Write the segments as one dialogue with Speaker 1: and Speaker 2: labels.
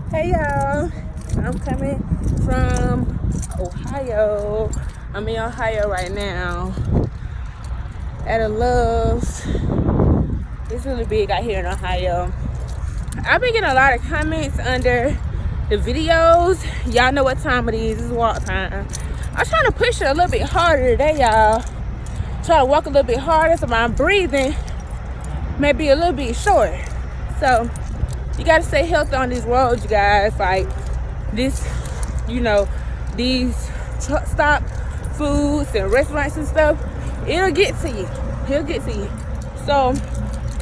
Speaker 1: Hey y'all, I'm coming from Ohio. I'm in Ohio right now at a Love's. It's really big out here in Ohio. I've been getting a lot of comments under the videos. Y'all know what time it is. It's walk time. I'm trying to push it a little bit harder today, y'all. Try to walk a little bit harder so my breathing may be a little bit short. So you gotta stay healthy on these roads, you guys. Like this, these truck stop foods and restaurants and stuff, it'll get to you. He'll get to you. So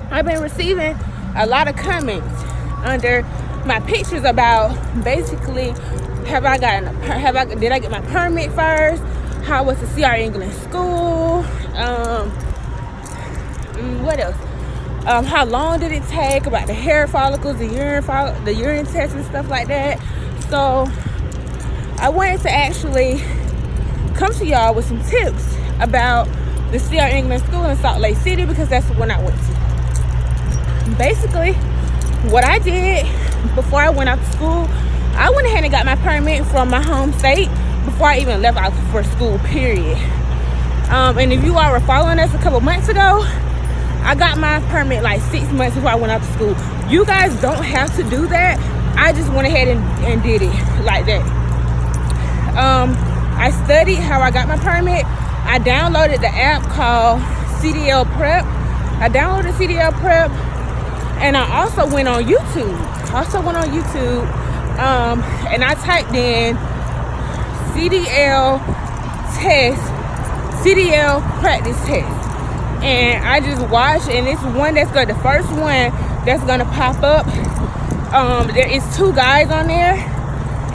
Speaker 1: I've been receiving a lot of comments under my pictures about basically did I get my permit first? How was the CR England school? What else? How long did it take? About the hair follicles, the urine test and stuff like that. So I wanted to actually come to y'all with some tips about the CR England school in Salt Lake City, because that's the one I went to. Basically, what I did before I went out to school, I went ahead and got my permit from my home state before I even left out for school, period. And if you all were following us a couple months ago, I got my permit like 6 months before I went out to school. You guys don't have to do that. I just went ahead and did it like that. I studied how I got my permit. I downloaded the app called CDL Prep. And I also went on YouTube. And I typed in CDL practice test. And I just watched, and it's the first one that's gonna pop up. There is 2 guys on there,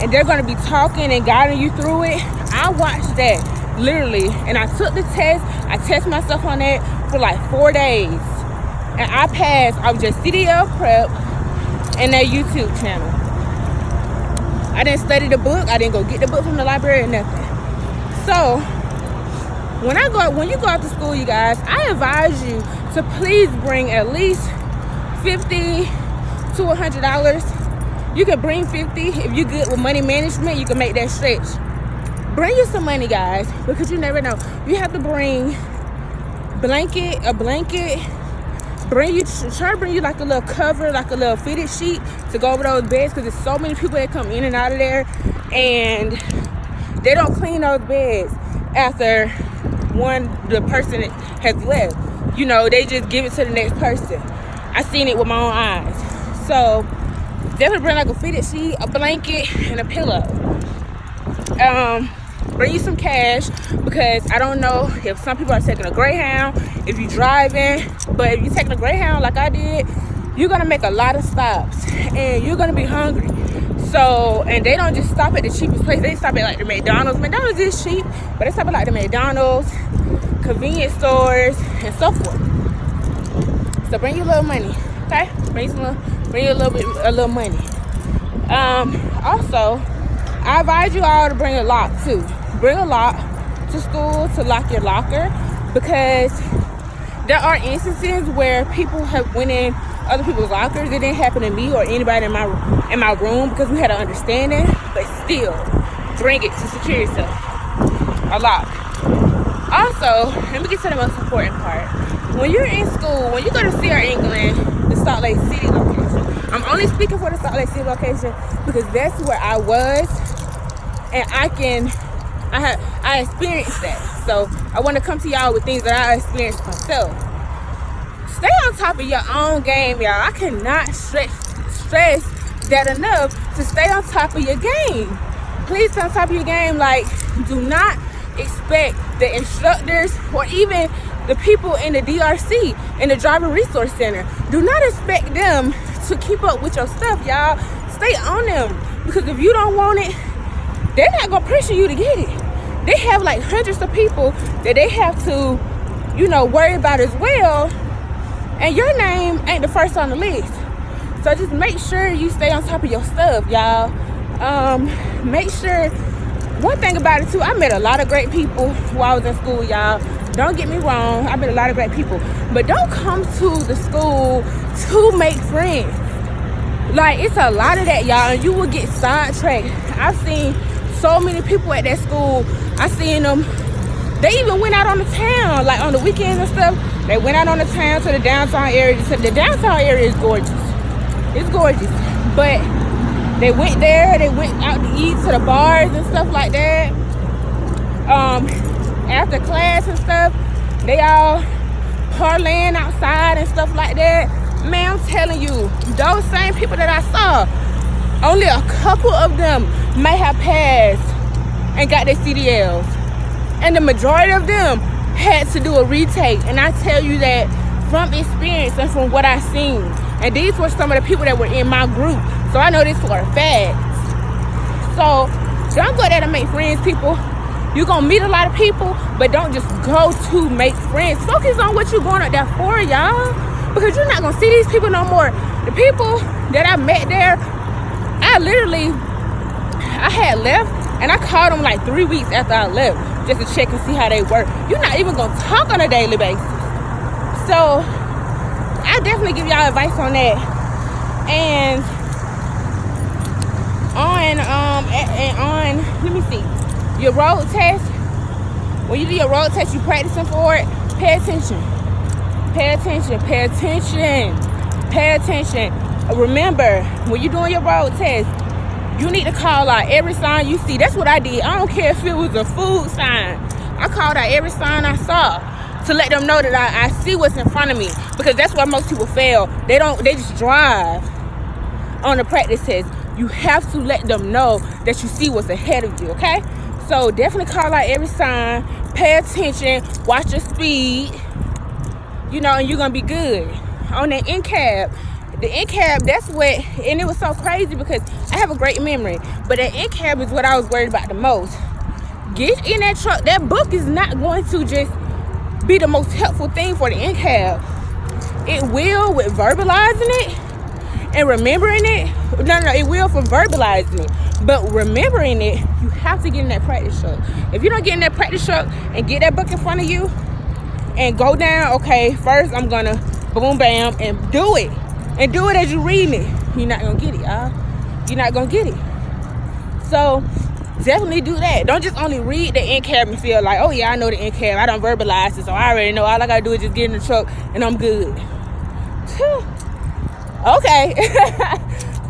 Speaker 1: and they're gonna be talking and guiding you through it. I watched that literally, and I took the test. I tested myself on that for like 4 days, and I passed. I was just CDL Prep and that YouTube channel. I didn't study the book. I didn't go get the book from the library or nothing. So when you go out to school, you guys, I advise you to please bring at least $50 to $100. You can bring 50 if you're good with money management. You can make that stretch. Bring you some money, guys, because you never know. You have to bring a blanket. Try to bring you like a little cover, like a little fitted sheet to go over those beds, because there's so many people that come in and out of there, and they don't clean those beds after the person has left. They just give it to the next person. I seen it with my own eyes. So definitely bring like a fitted sheet, a blanket, and a pillow. Bring you some cash, because I don't know if some people are taking a Greyhound, if you're driving, but if you're taking a Greyhound like I did, you're gonna make a lot of stops and you're gonna be hungry. So, and they don't just stop at the cheapest place. They stop at like the McDonald's. McDonald's is cheap, but they stop at like the McDonald's, convenience stores, and so forth. So bring you a little money, okay? Bring you a little money. Also, I advise you all to bring a lock too. Bring a lock to school to lock your locker, because there are instances where people have went in other people's lockers. It didn't happen to me or anybody in my room, because we had an understanding. But still, bring it to secure yourself. A lock. Also, let me get to the most important part. When you're in school, when you go to CR England, the Salt Lake City location, I'm only speaking for the Salt Lake City location because that's where I was, and I experienced that. So I want to come to y'all with things that I experienced myself. Stay on top of your own game, y'all. I cannot stress that enough, to stay on top of your game. Please stay on top of your game. Like, do not expect the instructors or even the people in the DRC, in the Driver Resource Center, do not expect them to keep up with your stuff, y'all. Stay on them, because if you don't want it, they're not gonna pressure you to get it. They have like hundreds of people that they have to, worry about as well, and your name ain't the first on the list. So just make sure you stay on top of your stuff, y'all. Make sure. One thing about it too, I met a lot of great people while I was in school, y'all. Don't get me wrong, I met a lot of great people, but don't come to the school to make friends. Like, it's a lot of that, y'all, and you will get sidetracked. I've seen so many people at that school. I seen them. They even went out on the town, like on the weekends and stuff. They went out on the town to the downtown area. The downtown area is gorgeous. It's gorgeous. But they went there. They went out to eat, to the bars and stuff like that. After class and stuff, they all parlaying outside and stuff like that. Man, I'm telling you, those same people that I saw, only a couple of them may have passed and got their CDLs. And the majority of them had to do a retake. And I tell you that from experience and from what I've seen. And these were some of the people that were in my group. So I know this for a fact. So don't go there to make friends, people. You're going to meet a lot of people, but don't just go to make friends. Focus on what you're going up there for, y'all. Because you're not going to see these people no more. The people that I met there, I had left, and I called them like 3 weeks after I left just to check and see how they were. You're not even going to talk on a daily basis. So I definitely give y'all advice on that. And on, let me see, your road test, when you do your road test, you practicing for it, pay attention. Pay attention, pay attention, pay attention. Remember, when you're doing your road test, you need to call out every sign you see. That's what I did. I don't care if it was a food sign. I called out every sign I saw to let them know that I see what's in front of me. Because that's why most people fail. They just drive on the practice test. You have to let them know that you see what's ahead of you, okay? So definitely call out every sign. Pay attention. Watch your speed. You know, and you're going to be good. On the NCAB, that's what, and it was so crazy because I have a great memory, but that NCAB is what I was worried about the most. Get in that truck. That book is not going to just be the most helpful thing for the NCAB. It will with verbalizing it and remembering it. No, it will for verbalizing it. But remembering it, you have to get in that practice truck. If you don't get in that practice truck and get that book in front of you, and go down, okay, first I'm gonna boom bam and do it. And do it as you read it. You're not gonna get it, y'all. You're not gonna get it. So definitely do that. Don't just only read the NCAB and feel like, oh yeah, I know the NCAB. I don't verbalize it, so I already know. All I gotta do is just get in the truck and I'm good. Okay.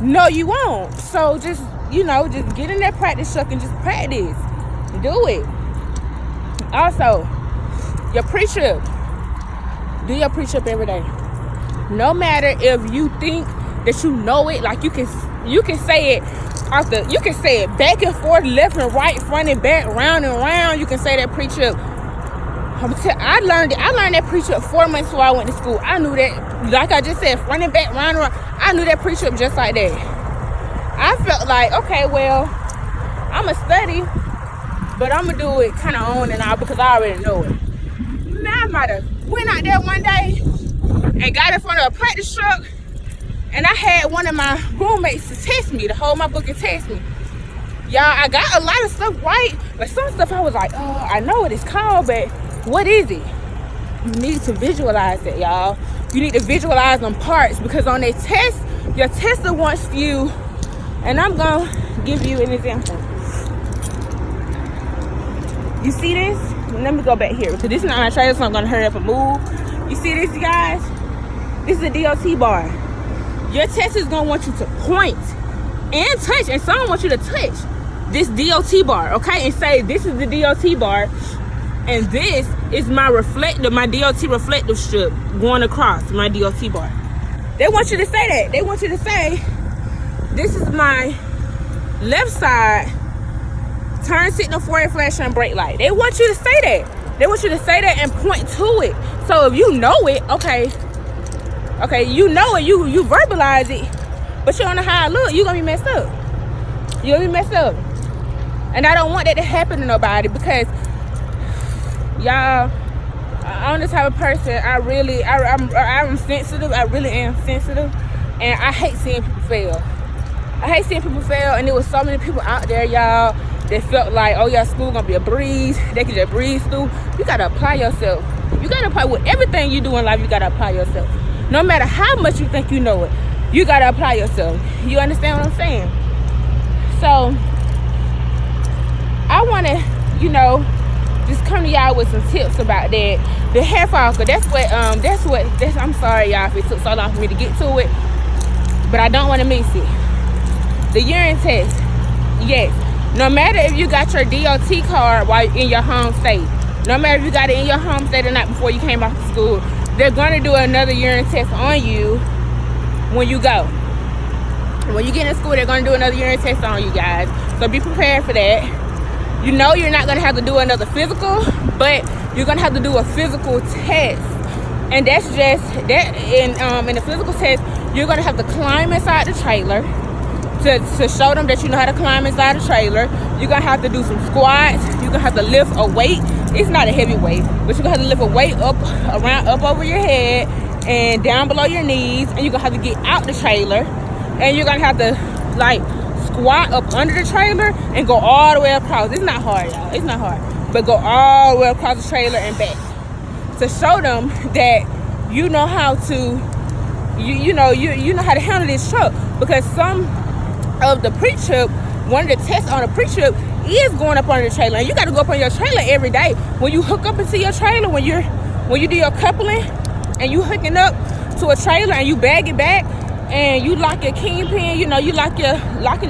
Speaker 1: No, you won't. So just, just get in that practice truck and just practice. Do it. Also, your pre-trip. Do your pre-trip every day. No matter if you think that you know it, like you can say it you can say it back and forth, left and right, front and back, round and round. You can say that pre-trip. I learned that pre-trip 4 months before I went to school. I knew that, like I just said, front and back, round and round. I knew that pre-trip just like that. I felt like, okay, well, I'ma study, but I'ma do it kind of on and off because I already know it. I might have went out there one day and got in front of a practice truck, and I had one of my roommates to test me, to hold my book and test me. Y'all, I got a lot of stuff right, but some stuff I was like, oh, I know what it's called, but what is it? You need to visualize it, y'all. You need to visualize them parts, because on their test, your tester wants you, and I'm gonna give you an example. You see this? Let me go back here, because this is not my trailer, so I'm gonna hurry up and move. You see this, you guys? This is a DOT bar. Your test is gonna want you to point and touch, and some want you to touch this DOT bar, okay? And say, this is the DOT bar, and this is my reflective, my DOT reflective strip going across my DOT bar. They want you to say that. They want you to say, this is my left side turn signal, forward flash, and brake light. They want you to say that. They want you to say that and point to it. So if you know it, okay, you know it, you verbalize it, but you don't know how it look, you're gonna be messed up. You're gonna be messed up. And I don't want that to happen to nobody, because y'all, I'm the type of person, I'm sensitive. I really am sensitive, and I hate seeing people fail. I hate seeing people fail, and there was so many people out there, y'all, that felt like, oh yeah, school gonna be a breeze. They can just breeze through. You gotta apply yourself. You gotta apply with everything you do in life. You gotta apply yourself. No matter how much you think you know it, you gotta apply yourself. You understand what I'm saying? So I want to, you know, just come to y'all with some tips about that. The hair follicle, that's what I'm sorry y'all if it took so long for me to get to it, but I don't want to miss it. The urine test, yes, no matter if you got your DOT card while in your home state, no matter if you got it in your home state or not before you came off to school, they're going to do another urine test on you when you go. When you get in school, they're going to do another urine test on you guys, so be prepared for that. You know you're not going to have to do another physical, but you're going to have to do a physical test. And that's just that. In the physical test, you're going to have to climb inside the trailer to show them that you know how to climb inside the trailer. You're going to have to do some squats. You're going to have to lift a weight. It's not a heavy weight, but you're going to have to lift a weight up over your head and down below your knees. And you're going to have to get out the trailer. And you're going to have to, like, squat up under the trailer and go all the way across. It's not hard, y'all. It's not hard. But go all the way across the trailer and back to show them that you know how to, you know how to handle this truck. Because some of the pre-trip, one of the tests on the pre-trip is going up under the trailer, and you got to go up on your trailer every day. When you hook up into your trailer, when you do your coupling and you hooking up to a trailer and you bag it back, and you lock your kingpin, you know, you lock your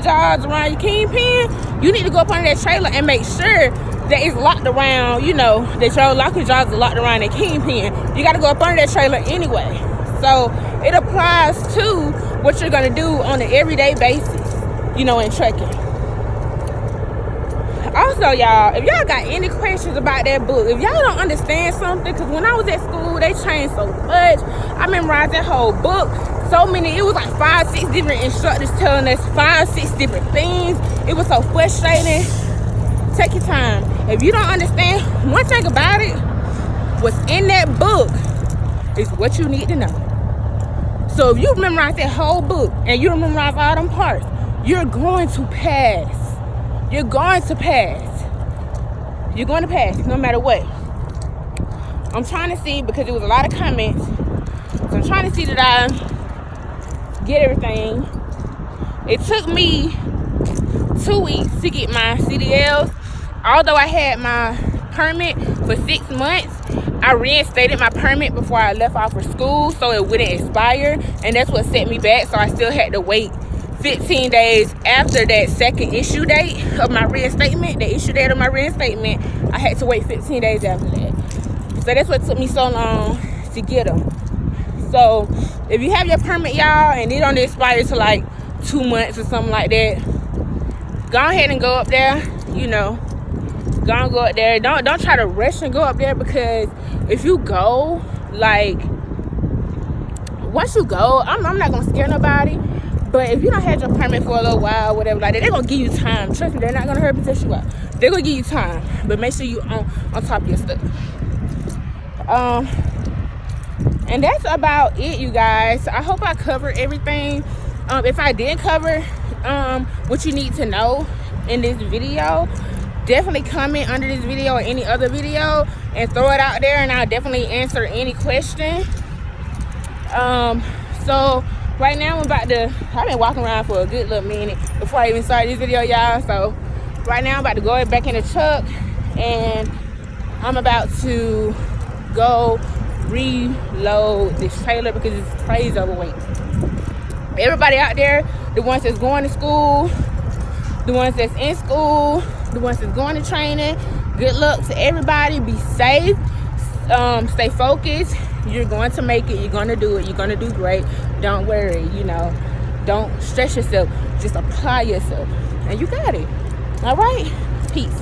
Speaker 1: jaws around your kingpin, you need to go up under that trailer and make sure that it's locked around, you know, that your locking jaws are locked around that kingpin. You got to go up under that trailer anyway. So it applies to what you're going to do on an everyday basis, you know, in trucking. Also, y'all, if y'all got any questions about that book, if y'all don't understand something, because when I was at school, they changed so much. I memorized that whole book. So many, it was like 5-6 different instructors telling us 5-6 different things. It was so frustrating. Take your time. If you don't understand one thing about it, what's in that book is what you need to know. So if you memorize that whole book and you memorize all them parts, you're going to pass. You're going to pass. You're going to pass no matter what. I'm trying to see, because it was a lot of comments, so I'm trying to see that I get everything. It took me 2 weeks to get my CDLs. Although I had my permit for 6 months, I reinstated my permit before I left off for school so it wouldn't expire, and that's what set me back. So I still had to wait 15 days after that second issue date of my reinstatement. The issue date of my reinstatement, I had to wait 15 days after that. So that's what took me so long to get them. So if you have your permit, y'all, and it don't expire to like 2 months or something like that, go ahead and go up there. You know, go up there. Don't try to rush and go up there, because if you go, like, once you go, I'm not gonna scare nobody. But if you don't have your permit for a little while, whatever like that, they're gonna give you time. Trust me, they're not gonna hurry and test you out. They're gonna give you time, but make sure you on top of your stuff. And that's about it, you guys. I hope I covered everything. If I didn't cover what you need to know in this video, definitely comment under this video or any other video and throw it out there, and I'll definitely answer any question. So right now I've been walking around for a good little minute before I even started this video, y'all. So right now I'm about to go back in the truck, and I'm about to go reload this trailer because it's crazy overweight. Everybody out there, the ones that's going to school, the ones that's in school, the ones that's going to training, good luck to everybody. Be safe, stay focused. You're going to make it. You're going to do it. You're going to do great. Don't worry, you know, don't stress yourself. Just apply yourself, and you got it. All right, peace.